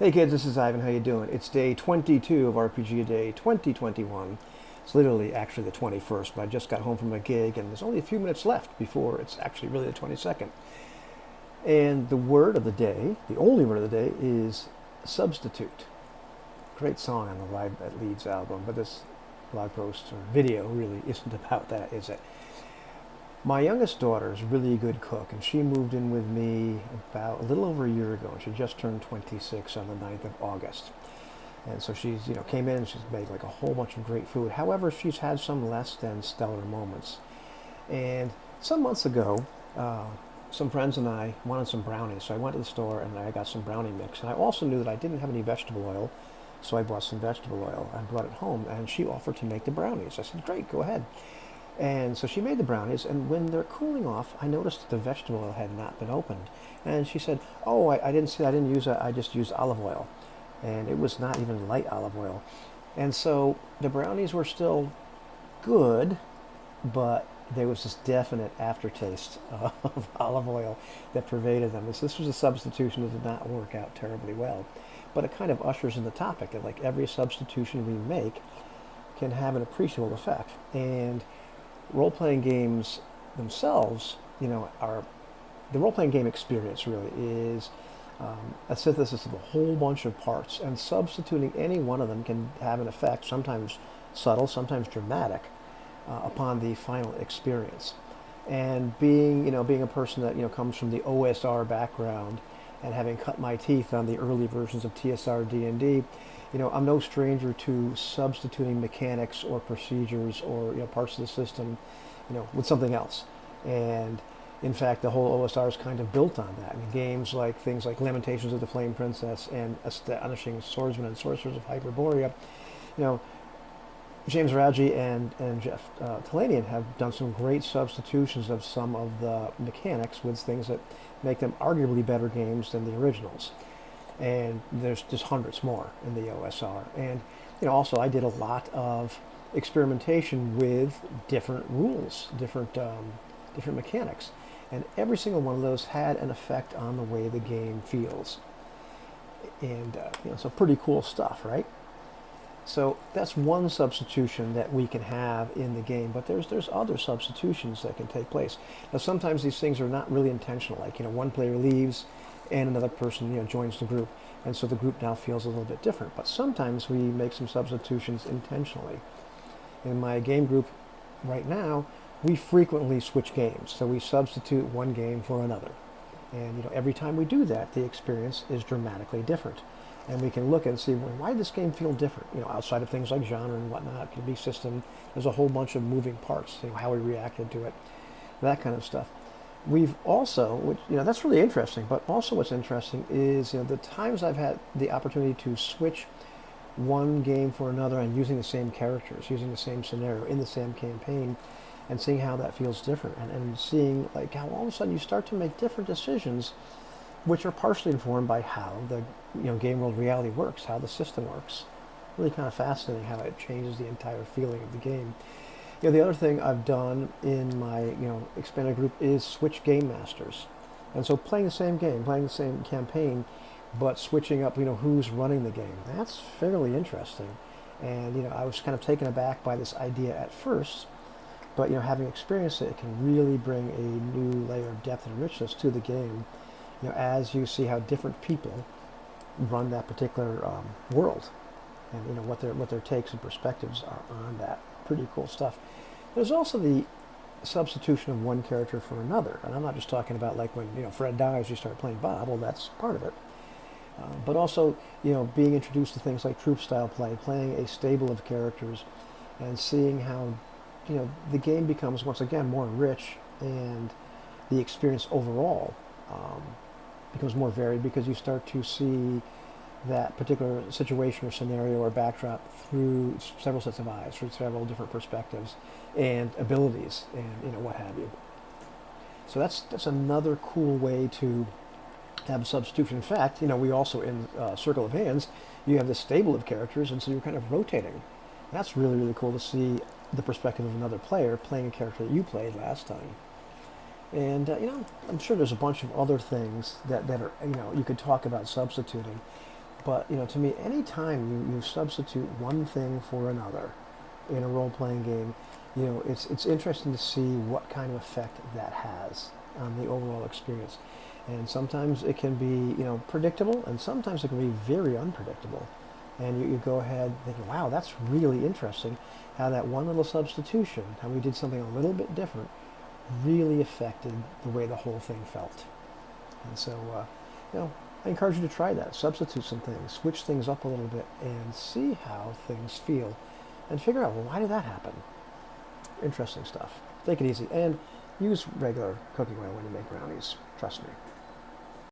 Hey kids, this is Ivan. How you doing? It's day 22 of RPG A Day 2021. It's literally actually the 21st, but I just got home from a gig and there's only a few minutes left before it's actually really the 22nd. And the word of the day, the only word of the day, is substitute. Great song on the Live at Leeds album, but this blog post or video really isn't about that, is it? My youngest daughter is really a good cook, and she moved in with me about a little over a year ago, and she just turned 26 on the 9th of August. And so she's, came in and she's made like a whole bunch of great food. However, she's had some less than stellar moments. And some months ago, some friends and I wanted some brownies, so I went to the store and I got some brownie mix. And I also knew that I didn't have any vegetable oil, so I bought some vegetable oil and brought it home. And she offered to make the brownies. I said, "Great, go ahead." And so she made the brownies, and when they're cooling off, I noticed that the vegetable oil had not been opened. And she said, "Oh, I didn't see, I didn't use it, I just used olive oil." And it was not even light olive oil. And so the brownies were still good, but there was this definite aftertaste of olive oil that pervaded them. This was a substitution that did not work out terribly well. But it kind of ushers in the topic that like every substitution we make can have an appreciable effect. And role-playing games themselves, are the role-playing game experience really is a synthesis of a whole bunch of parts, and substituting any one of them can have an effect, sometimes subtle, sometimes dramatic, upon the final experience. And being a person that comes from the OSR background and having cut my teeth on the early versions of TSR D&D, I'm no stranger to substituting mechanics or procedures or parts of the system, with something else. And in fact, the whole OSR is kind of built on that. I mean, games like things like Lamentations of the Flame Princess and Astonishing Swordsmen and Sorcerers of Hyperborea, you know, James Raggi and Jeff Talanian have done some great substitutions of some of the mechanics with things that make them arguably better games than the originals. And there's just hundreds more in the OSR. And also I did a lot of experimentation with different rules, different mechanics, and every single one of those had an effect on the way the game feels. And so pretty cool stuff, right? So that's one substitution that we can have in the game, but there's other substitutions that can take place. Now sometimes these things are not really intentional, like one player leaves and another person joins the group, and so the group now feels a little bit different. But sometimes we make some substitutions intentionally. In my game group right now, we frequently switch games, so we substitute one game for another. And every time we do that, the experience is dramatically different. And we can look and see, well, why did this game feel different? Outside of things like genre and whatnot, it could be system. There's a whole bunch of moving parts. How we reacted to it, that kind of stuff. We've also, which, that's really interesting. But also, what's interesting is the times I've had the opportunity to switch one game for another and using the same characters, using the same scenario in the same campaign, and seeing how that feels different, and seeing like how all of a sudden you start to make different decisions which are partially informed by how the game world reality works, how the system works. Really kind of fascinating how it changes the entire feeling of the game. The other thing I've done in my expanded group is switch game masters, and so playing the same game, playing the same campaign, but switching up who's running the game. That's fairly interesting, and I was kind of taken aback by this idea at first, but having experienced it, it can really bring a new layer of depth and richness to the game. As you see how different people run that particular world, and what their takes and perspectives are on that. Pretty cool stuff. There's also the substitution of one character for another, and I'm not just talking about like when Fred dies, you start playing Bob. Well, that's part of it. But also, being introduced to things like troop style play, playing a stable of characters, and seeing how the game becomes once again more rich, and the experience overall becomes more varied because you start to see that particular situation or scenario or backdrop through several sets of eyes, through several different perspectives and abilities, and what have you. So that's another cool way to have a substitution. In fact, we also in Circle of Hands, you have this stable of characters, and so you're kind of rotating. That's really, really cool to see the perspective of another player playing a character that you played last time. And I'm sure there's a bunch of other things that are you could talk about substituting, But to me, anytime you substitute one thing for another in a role-playing game, it's interesting to see what kind of effect that has on the overall experience. And sometimes it can be predictable, and sometimes it can be very unpredictable. And you go ahead thinking, wow, that's really interesting how that one little substitution, how we did something a little bit different, really affected the way the whole thing felt. And so, I encourage you to try that. Substitute some things, switch things up a little bit, and see how things feel. And figure out, well, why did that happen? Interesting stuff. Take it easy, and use regular cooking oil when you make brownies. Trust me.